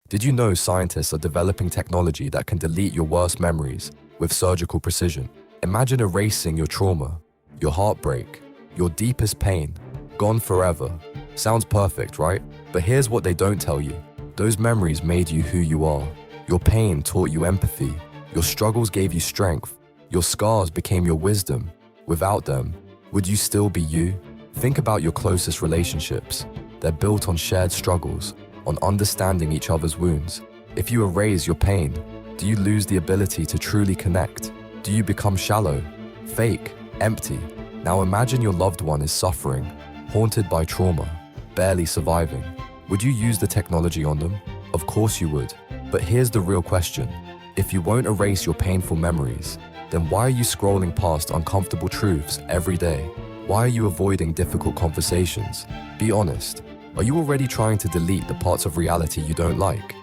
Did you know scientists are developing technology that can delete your worst memories with surgical precision? Imagine erasing your trauma, your heartbreak, your deepest pain, gone forever. Sounds perfect, right? But here's what they don't tell you. Those memories made you who you are. Your pain taught you empathy. Your struggles gave you strength. Your scars became your wisdom. Without them, would you still be you? Think about your closest relationships. They're built on shared struggles, on understanding each other's wounds. If you erase your pain, do you lose the ability to truly connect? Do you become shallow, fake, empty? Now imagine your loved one is suffering, haunted by trauma, barely surviving. Would you use the technology on them? Of course you would. But here's the real question. If you won't erase your painful memories, then why are you scrolling past uncomfortable truths every day? Why are you avoiding difficult conversations? Be honest. Are you already trying to delete the parts of reality you don't like?